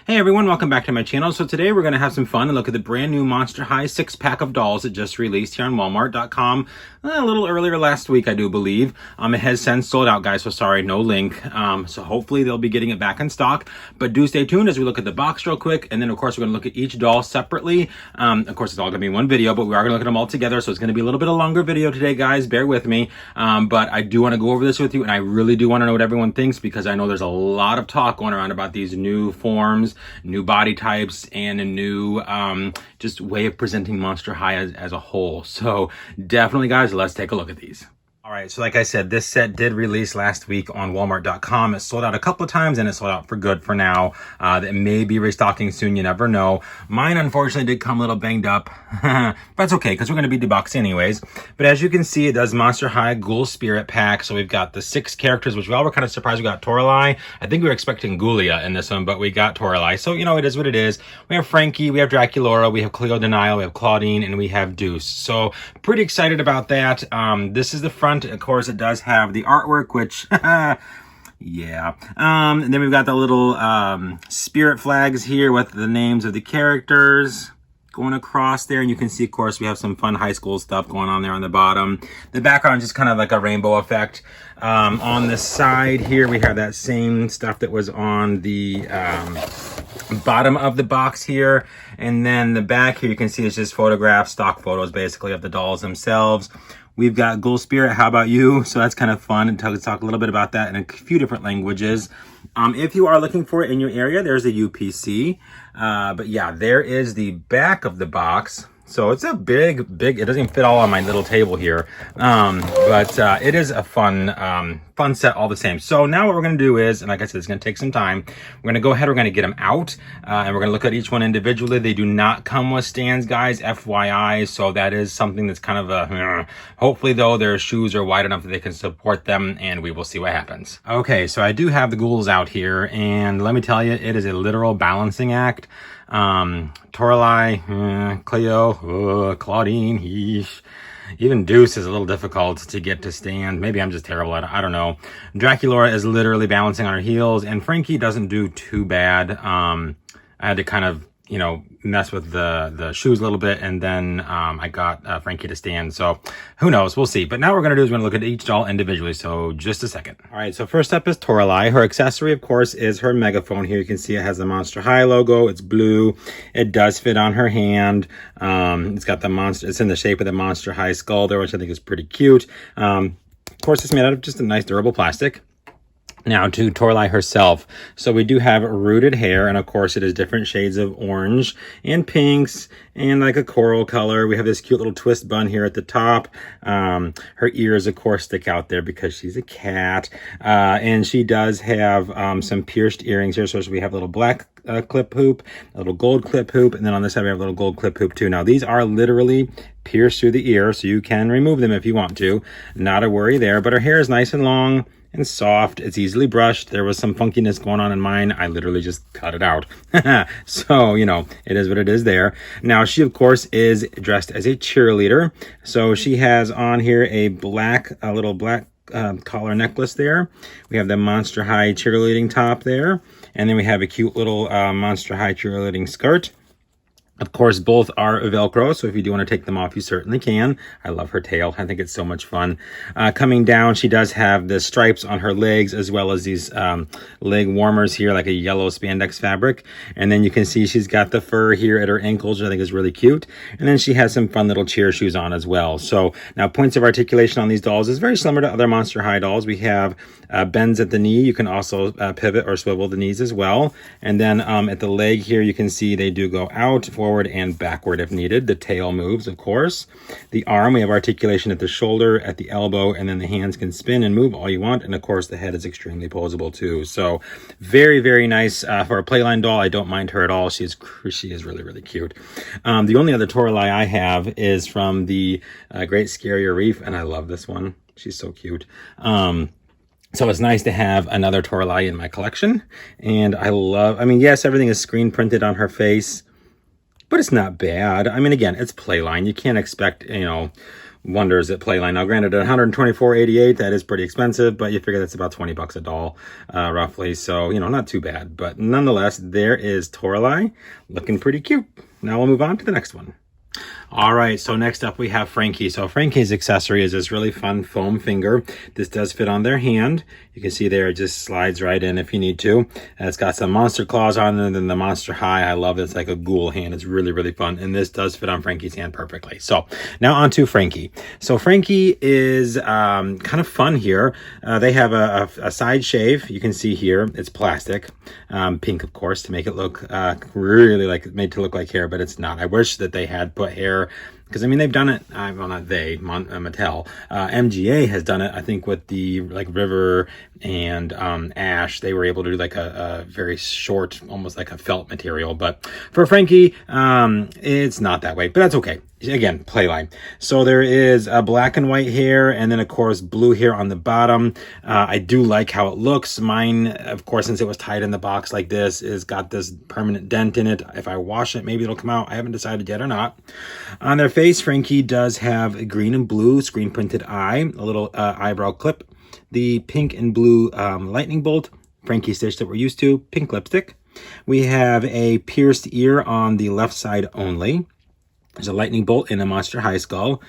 Hey everyone, welcome back to my channel. So today we're going to have some fun and look at the brand new Monster High 6-pack of dolls that just released here on Walmart.com a little earlier last week, I do believe. It has since sold out, guys, so sorry, no link. So hopefully they'll be getting it back in stock. But do stay tuned as we look at the box real quick, and then of course we're going to look at each doll separately. Of course it's all going to be one video, but we are going to look at them all together, so it's going to be a little bit of a longer video today, guys. Bear with me. But I do want to go over this with you, and I really do want to know what everyone thinks, because I know there's a lot of talk going around about these new forms, new body types, and a new just way of presenting Monster High as a whole. So definitely, guys, let's take a look at these. All right, so like I said, this set did release last week on Walmart.com. It sold out a couple of times, and it sold out for good for now. It may be restocking soon, you never know. Mine, unfortunately, did come a little banged up, but it's okay, because we're going to be deboxed anyways. But as you can see, it does Monster High Ghoul Spirit pack. So we've got the 6 characters, which we all were kind of surprised we got Toralei. I think we were expecting Ghoulia in this one, but we got Toralei. So, you know, it is what it is. We have Frankie, we have Dracula, we have Cleo, Denial, we have Claudine, and we have Deuce. So pretty excited about that. This is the front. Of course, it does have the artwork, which yeah. And then we've got the little spirit flags here with the names of the characters going across there, and you can see, of course, we have some fun high school stuff going on there on the bottom. The background is just kind of like a rainbow effect. On the side here, we have that same stuff that was on the bottom of the box here, and then the back here you can see it's just photographs, stock photos basically of the dolls themselves. We've got Ghoul Spirit, How About You? So that's kind of fun, and talk a little bit about that in a few different languages. If you are looking for it in your area, there's a UPC. But yeah, there is the back of the box. So it's a big, it doesn't even fit all on my little table here. But it is a fun set all the same. So now what we're going to do is, and like I said, it's going to take some time. We're going to go ahead, we're going to get them out, and we're going to look at each one individually. They do not come with stands, guys, FYI. So that is something that's kind of a, hopefully though, their shoes are wide enough that they can support them, and we will see what happens. Okay, so I do have the ghouls out here, and let me tell you, it is a literal balancing act. Toralei, Cleo, Claudine, even Deuce is a little difficult to get to stand. Maybe I'm just terrible at it. I don't know. Dracula is literally balancing on her heels, and Frankie doesn't do too bad. I had to kind of, you know, mess with the shoes a little bit, and then I got Frankie to stand. So who knows? We'll see. But now what we're going to do is we're going to look at each doll individually. So just a second. All right, so first up is Toralei. Her accessory, of course, is her megaphone. Here you can see it has the Monster High logo. It's blue. It does fit on her hand. It's got the monster. It's in the shape of the Monster High skull there, which I think is pretty cute. Of course, it's made out of just a nice durable plastic. Now to Toralei herself. So we do have rooted hair, and of course it is different shades of orange and pinks and like a coral color. We have this cute little twist bun here at the top. Her ears, of course, stick out there because she's a cat. And she does have some pierced earrings here. So we have a little black clip hoop, a little gold clip hoop, and then on this side we have a little gold clip hoop too. Now these are literally pierced through the ear, so you can remove them if you want to. Not a worry there, but her hair is nice and long and soft. It's easily brushed. There was some funkiness going on in mine. I literally just cut it out. So, you know, it is what it is there. Now, she, of course, is dressed as a cheerleader. So she has on here a little black collar necklace there. We have the Monster High cheerleading top there. And then we have a cute little Monster High cheerleading skirt. Of course, both are Velcro, so if you do want to take them off, you certainly can. I love her tail. I think it's so much fun. Coming down, she does have the stripes on her legs, as well as these leg warmers here, like a yellow spandex fabric. And then you can see she's got the fur here at her ankles, which I think is really cute. And then she has some fun little cheer shoes on as well. So now points of articulation on these dolls is very similar to other Monster High dolls. We have bends at the knee. You can also pivot or swivel the knees as well. And then at the leg here, you can see they do go out, forward, and backward if needed. The tail moves, of course. The arm, we have articulation at the shoulder, at the elbow, and then the hands can spin and move all you want. And of course, the head is extremely posable too. So very, very nice for a Playline doll. I don't mind her at all. She is really, really cute. The only other Toralei I have is from the Great Scarier Reef, and I love this one. She's so cute. So it's nice to have another Toralei in my collection. And I mean, yes, everything is screen printed on her face, but it's not bad. I mean, again, it's Playline. You can't expect, you know, wonders at Playline. Now, granted, at $124.88, that is pretty expensive, but you figure that's about 20 bucks a doll, roughly. So, you know, not too bad. But nonetheless, there is Toralei, looking pretty cute. Now we'll move on to the next one. All right, so next up we have Frankie. So Frankie's accessory is this really fun foam finger. This does fit on their hand. You can see there it just slides right in if you need to. And it's got some monster claws on it and then the monster high. I love it. It's like a ghoul hand. It's really, really fun. And this does fit on Frankie's hand perfectly. So now on to Frankie. So Frankie is kind of fun here. They have a side shave. You can see here. It's plastic. Pink, of course, to make it look really like made to look like hair, but it's not. I wish that they had put hair, because I mean they've done it. Well, not they, Mattel. MGA has done it. I think with the like River and Ash, they were able to do like a very short, almost like a felt material. But for Frankie, it's not that way. But that's okay. Again, Playline. So there is a black and white hair, and then of course blue hair on the bottom. I do like how it looks. Mine, of course, since it was tied in the box like this, is got this permanent dent in it. If I wash it, maybe it'll come out. I haven't decided yet or not. On their face, Frankie does have a green and blue screen printed eye, a little eyebrow clip, the pink and blue lightning bolt, Frankie stitch that we're used to, pink lipstick. We have a pierced ear on the left side only. There's a lightning bolt in a Monster High skull.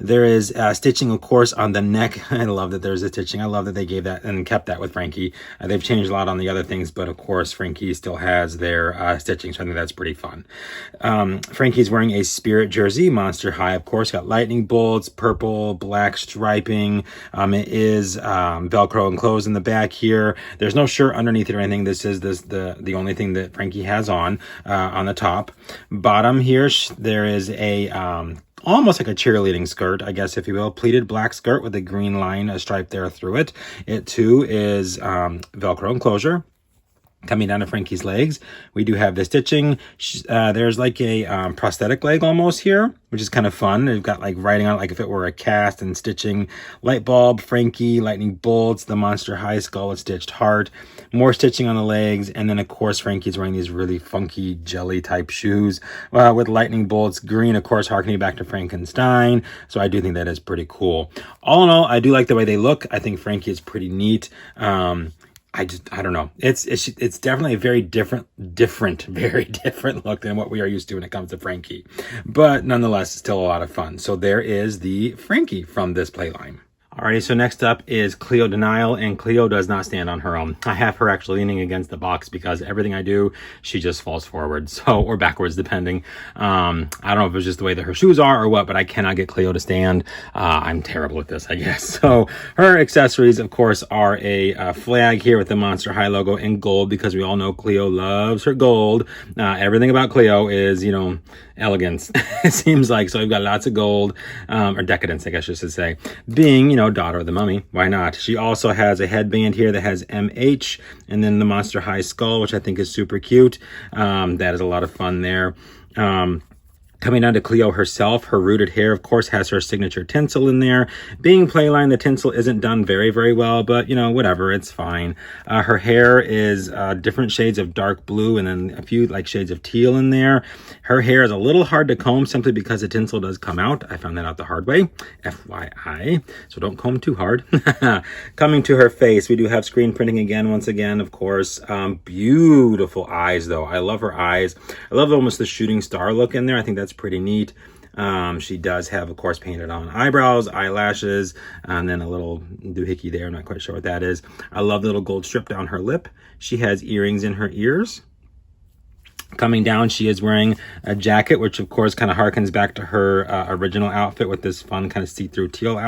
There is stitching, of course, on the neck. I love that there's a stitching. I love that they gave that and kept that with Frankie. They've changed a lot on the other things, but of course, Frankie still has their stitching, so I think that's pretty fun. Frankie's wearing a Spirit jersey, Monster High, of course. Got lightning bolts, purple, black striping. It is Velcro enclosed in the back here. There's no shirt underneath it or anything. This is the only thing that Frankie has on the top. Bottom here, there is a almost like a cheerleading skirt, I guess, if you will. Pleated black skirt with a green line, a stripe there through it. It, too, is Velcro enclosure. Coming down to Frankie's legs, we do have the stitching. There's like a prosthetic leg almost here, which is kind of fun. They've got like writing on it like if it were a cast, and stitching. Light bulb, Frankie, lightning bolts, the Monster High skull with stitched heart. More stitching on the legs. And then, of course, Frankie's wearing these really funky jelly type shoes with lightning bolts. Green, of course, harkening back to Frankenstein. So I do think that is pretty cool. All in all, I do like the way they look. I think Frankie is pretty neat. I don't know. It's definitely a very different, very different look than what we are used to when it comes to Frankie. But nonetheless, still a lot of fun. So there is the Frankie from this Playline. Alrighty, so next up is Cleo Denial, and Cleo does not stand on her own. I have her actually leaning against the box because everything I do, she just falls forward, so, or backwards, depending. I don't know if it's just the way that her shoes are or what, but I cannot get Cleo to stand. I'm terrible at this, I guess. So her accessories, of course, are a flag here with the Monster High logo in gold, because we all know Cleo loves her gold. Everything about Cleo is, you know, elegance, it seems like. So we've got lots of gold, or decadence, I guess I should say. Being, you know, daughter of the mummy, why not? She also has a headband here that has MH, and then the Monster High skull, which I think is super cute. That is a lot of fun there. Coming down to Cleo herself, her rooted hair, of course, has her signature tinsel in there. Being Playline, the tinsel isn't done very, very well, but, you know, whatever, it's fine. Her hair is different shades of dark blue and then a few, like, shades of teal in there. Her hair is a little hard to comb simply because the tinsel does come out. I found that out the hard way, FYI, so don't comb too hard. Coming to her face, we do have screen printing again, once again, of course. Beautiful eyes, though. I love her eyes. I love almost the shooting star look in there. I think that's pretty neat. She does have, of course, painted on eyebrows, eyelashes, and then a little doohickey there. I'm not quite sure what that is. I love the little gold strip down her lip. She has earrings in her ears. Coming down, she is wearing a jacket, which of course kind of harkens back to her original outfit with this fun kind of see-through teal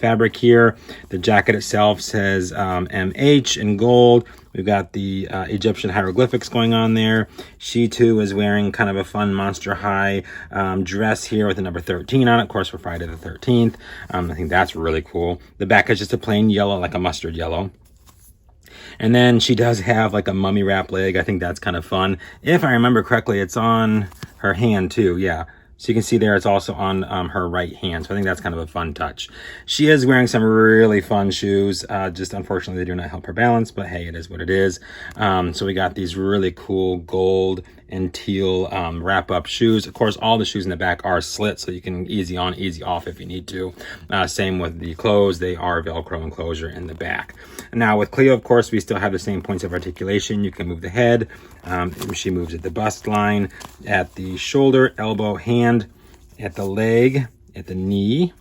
fabric here. The jacket itself says MH in gold. We've got the Egyptian hieroglyphics going on there. She too is wearing kind of a fun Monster High dress here with the number 13 on it, of course, for Friday the 13th. I think that's really cool. The back is just a plain yellow, like a mustard yellow. And then she does have like a mummy wrap leg. I think that's kind of fun. If I remember correctly, it's on her hand too. Yeah. So you can see there, it's also on her right hand. So I think that's kind of a fun touch. She is wearing some really fun shoes. Just unfortunately, they do not help her balance, but hey, it is what it is. So we got these really cool gold and teal wrap up shoes. Of course, all the shoes in the back are slit, so you can easy on, easy off if you need to. Same with the clothes. They are Velcro enclosure in the back. Now with Cleo, of course, we still have the same points of articulation. You can move the head. She moves at the bust line, at the shoulder, elbow, hand, at the leg, at the knee,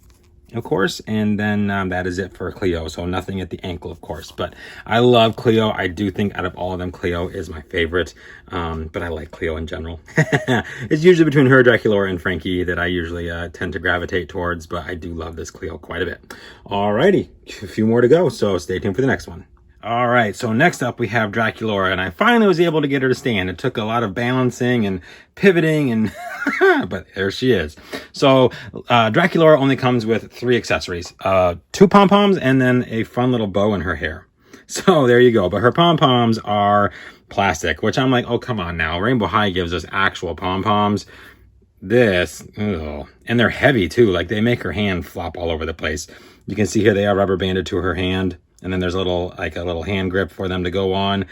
of course, and then that is it for Cleo. So nothing at the ankle, of course. But I love Cleo. I do think out of all of them, Cleo is my favorite. But I like Cleo in general. It's usually between her, Dracula, and Frankie that I usually tend to gravitate towards. But I do love this Cleo quite a bit. Alrighty, a few more to go. So stay tuned for the next one. All right, so next up we have Dracula, and I finally was able to get her to stand. It took a lot of balancing and pivoting, and but there she is. So Dracula only comes with 3 accessories, 2 pom-poms and then a fun little bow in her hair. So there you go. But her pom-poms are plastic, which I'm like, oh, come on now. Rainbow High gives us actual pom-poms. This, ugh. And they're heavy too. Like they make her hand flop all over the place. You can see here they are rubber banded to her hand. And then there's a little hand grip for them to go on.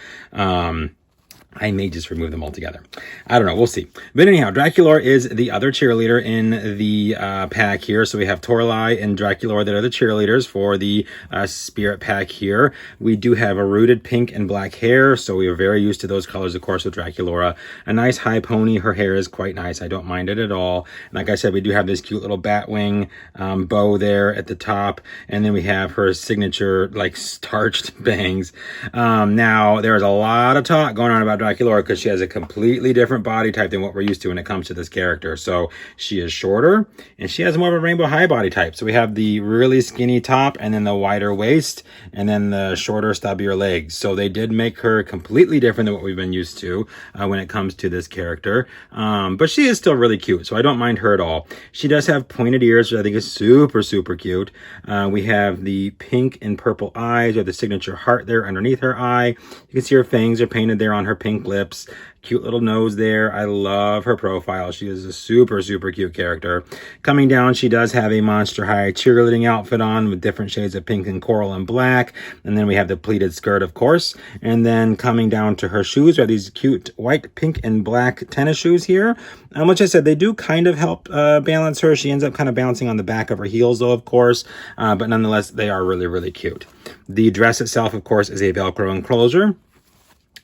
I may just remove them altogether. I don't know. We'll see. But anyhow, Dracula is the other cheerleader in the pack here. So we have Torlai and Dracula that are the cheerleaders for the Spirit pack here. We do have a rooted pink and black hair. So we are very used to those colors, of course, with Dracula. A nice high pony. Her hair is quite nice. I don't mind it at all. And like I said, we do have this cute little bat wing bow there at the top. And then we have her signature, like, starched bangs. Now, there's a lot of talk going on about Dracula because she has a completely different body type than what we're used to when it comes to this character. So she is shorter and she has more of a Rainbow High body type. So we have the really skinny top and then the wider waist and then the shorter, stubbier legs. So they did make her completely different than what we've been used to when it comes to this character. But she is still really cute, so I don't mind her at all. She does have pointed ears, which I think is super, super cute. We have the pink and purple eyes, or the signature heart there underneath her eye. You can see her fangs are painted there on her pink lips. Cute little nose there. I love her profile. She is a super, super cute character. Coming down, she does have a Monster High cheerleading outfit on with different shades of pink and coral and black. And then we have the pleated skirt, of course. And then coming down to her shoes are these cute white, pink, and black tennis shoes here. Which I said, they do kind of help balance her. She ends up kind of bouncing on the back of her heels, though, of course. But nonetheless, they are really, really cute. The dress itself, of course, is a Velcro enclosure.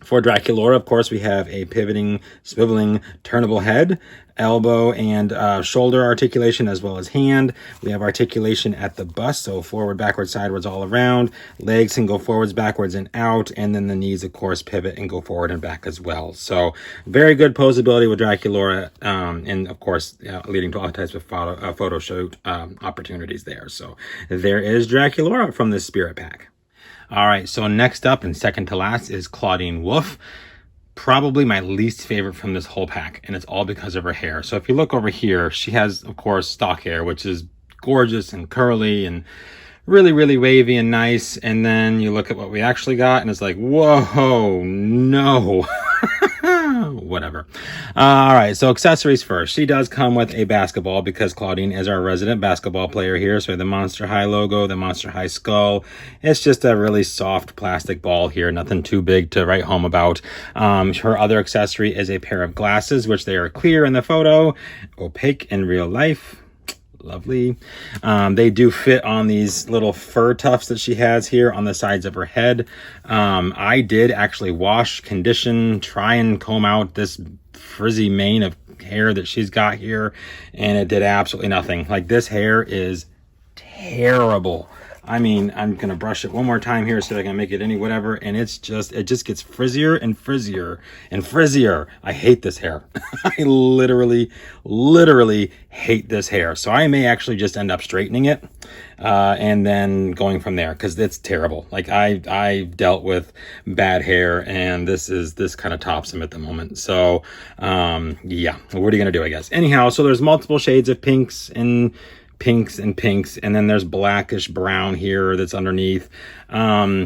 For Dracula, of course, we have a pivoting, swiveling, turnable head, elbow and shoulder articulation, as well as hand. We have articulation at the bust, so forward, backwards, sideways, all around. Legs can go forwards, backwards, and out. And then the knees, of course, pivot and go forward and back as well. So very good posability with Dracula, and of course, leading to all types of photo shoot opportunities there. So there is Dracula from the Spirit pack. All right, so next up and second to last is Claudine Wolf. Probably my least favorite from this whole pack, and it's all because of her hair. So if you look over here, she has, of course, stock hair, which is gorgeous and curly and really, really wavy and nice. And then you look at what we actually got, and it's like, whoa, no. Whatever. All right, so accessories first. She does come with a basketball because Claudine is our resident basketball player here. So the Monster High logo, the Monster High skull. It's just a really soft plastic ball here. Nothing too big to write home about. Her other accessory is a pair of glasses, which they are clear in the photo, opaque in real life. Lovely. They do fit on these little fur tufts that she has here on the sides of her head. I did actually wash, condition, try and comb out this frizzy mane of hair that she's got here, and it did absolutely nothing. Like, this hair is terrible. I mean, I'm going to brush it one more time here so I can make it any whatever. And it just gets frizzier and frizzier and frizzier. I hate this hair. I literally hate this hair. So I may actually just end up straightening it and then going from there, because it's terrible. Like, I dealt with bad hair, and this kind of tops them at the moment. So yeah, what are you going to do, I guess? Anyhow, so there's multiple shades of pinks and then there's blackish brown here that's underneath. Anyhow,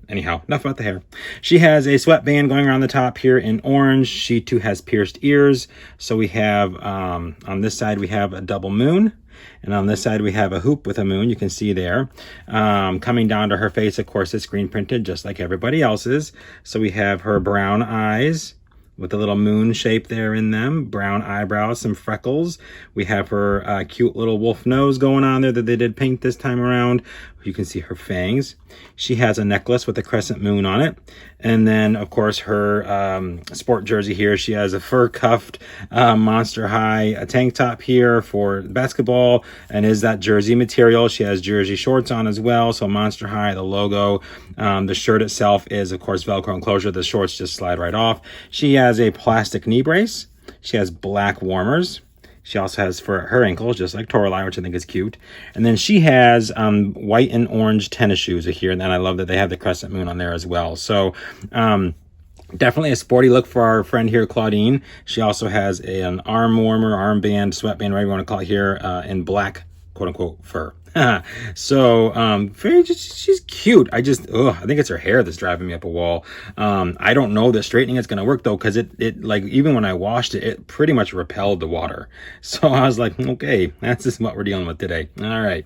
enough about the hair. She has a sweatband going around the top here in orange. She too has pierced ears. So we have, on this side, we have a double moon. And on this side, we have a hoop with a moon, you can see there. Coming down to her face, of course, it's screen printed, just like everybody else's. So we have her brown eyes, with a little moon shape there in them, brown eyebrows, some freckles. We have her cute little wolf nose going on there that they did paint this time around. You can see her fangs. She has a necklace with a crescent moon on it. And then, of course, her sport jersey here. She has a fur-cuffed Monster High tank top here for basketball, and is that jersey material. She has jersey shorts on as well, so Monster High, the logo. The shirt itself is, of course, Velcro enclosure. The shorts just slide right off. She has a plastic knee brace. She has black warmers. She also has for her ankles, just like Toralei, which I think is cute. And then she has white and orange tennis shoes here. And then I love that they have the crescent moon on there as well. So definitely a sporty look for our friend here, Claudine. She also has an arm warmer, armband, sweatband, whatever you want to call it here, in black, quote unquote, fur. So she's cute. I think it's her hair that's driving me up a wall. I don't know that straightening it's gonna work though, because it like, even when I washed it, it pretty much repelled the water. So I was like, okay, that's just what we're dealing with today. All right.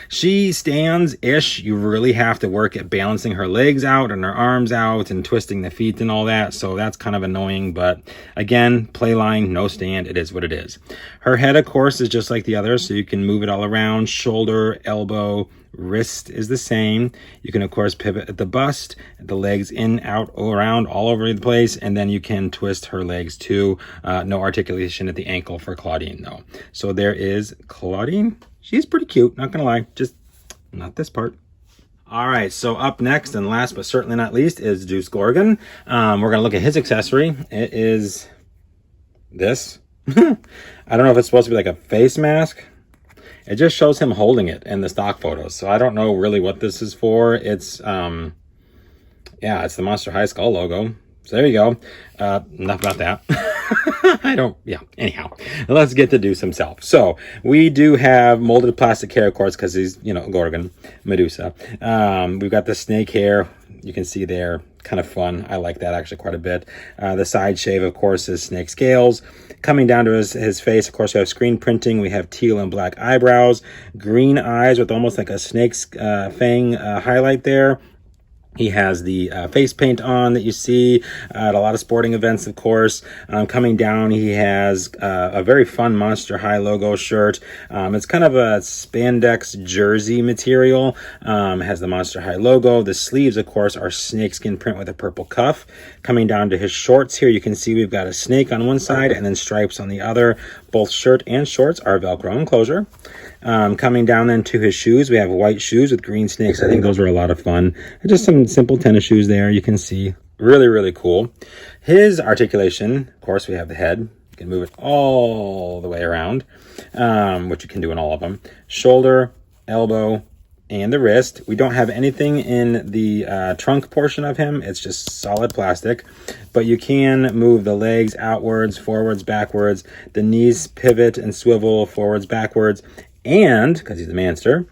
She stands ish. You really have to work at balancing her legs out and her arms out and twisting the feet and all that, so that's kind of annoying. But again, play line, no stand, it is what it is. Her head, of course, is just like the others, so you can move it all around. Shoulder, elbow, wrist is the same. You can, of course, pivot at the bust, the legs in, out, around, all over the place, and then you can twist her legs too. No articulation at the ankle for Claudine though. So there is Claudine. She's pretty cute, not gonna lie, just not this part. All right, so up next and last but certainly not least is Deuce Gorgon. We're gonna look at his accessory. It is this. I don't know if it's supposed to be like a face mask. It just shows him holding it in the stock photos. So I don't know really what this is for. It's, yeah, it's the Monster High Skull logo. So there you go. Enough about that. Anyhow, let's get to Deuce himself. So we do have molded plastic hair, of course, because he's, Gorgon, Medusa. We've got the snake hair. You can see there, kind of fun. I like that actually quite a bit. The side shave, of course, is snake scales. Coming down to his face, of course, we have screen printing. We have teal and black eyebrows, green eyes with almost like a snake's fang highlight there. He has the face paint on that you see at a lot of sporting events, of course. Coming down, he has a very fun Monster High logo shirt. It's kind of a spandex jersey material. Has the Monster High logo. The sleeves, of course, are snakeskin print with a purple cuff. Coming down to his shorts here, you can see we've got a snake on one side and then stripes on the other. Both shirt and shorts are Velcro enclosure. Coming down then to his shoes, we have white shoes with green snakes. I think those were a lot of fun. Just some simple tennis shoes there. You can see really, really cool. His articulation, of course, we have the head. You can move it all the way around, which you can do in all of them. Shoulder, elbow, and the wrist. We don't have anything in the trunk portion of him. It's just solid plastic, but you can move the legs outwards, forwards, backwards. The knees pivot and swivel forwards, backwards. And because he's a manster,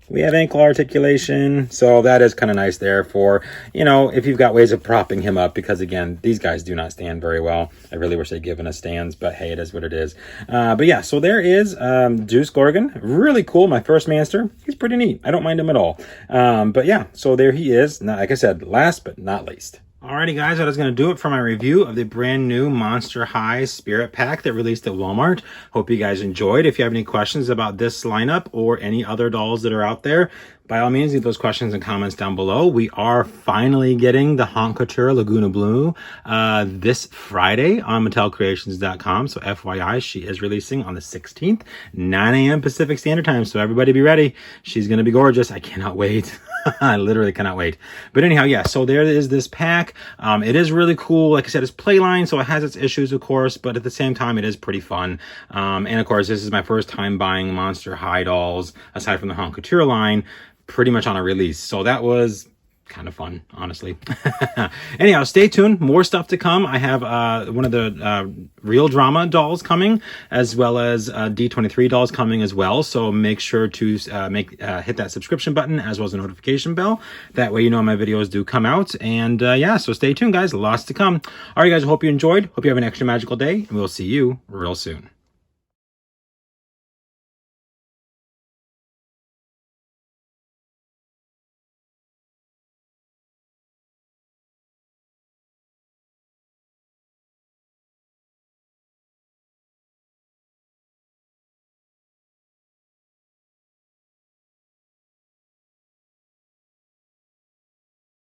we have ankle articulation. So that is kind of nice there for, if you've got ways of propping him up, because again, these guys do not stand very well. I really wish they'd given us stands, but hey, it is what it is. But yeah, so there is Deuce Gorgon. Really cool. My first manster. He's pretty neat. I don't mind him at all. But yeah, so there he is. Now, like I said, last but not least. Alrighty guys, that is going to do it for my review of the brand new Monster High Spirit Pack that released at Walmart. Hope you guys enjoyed. If you have any questions about this lineup or any other dolls that are out there, by all means, leave those questions and comments down below. We are finally getting the Haute Couture Laguna Blue this Friday on MattelCreations.com. So FYI, she is releasing on the 16th, 9 a.m. Pacific Standard Time. So everybody be ready. She's going to be gorgeous. I cannot wait. I literally cannot wait. But anyhow, yeah, so there is this pack. It is really cool. Like I said, it's playline, so it has its issues, of course, but at the same time, it is pretty fun. And of course, this is my first time buying Monster High dolls, aside from the Haute Couture line, pretty much on a release. So that was kind of fun, honestly. Anyhow, stay tuned. More stuff to come. I have one of the Real Drama dolls coming, as well as D23 dolls coming as well. So make sure to hit that subscription button, as well as the notification bell. That way you know my videos do come out. And yeah, so stay tuned, guys. Lots to come. All right, guys, I hope you enjoyed. Hope you have an extra magical day, and we'll see you real soon.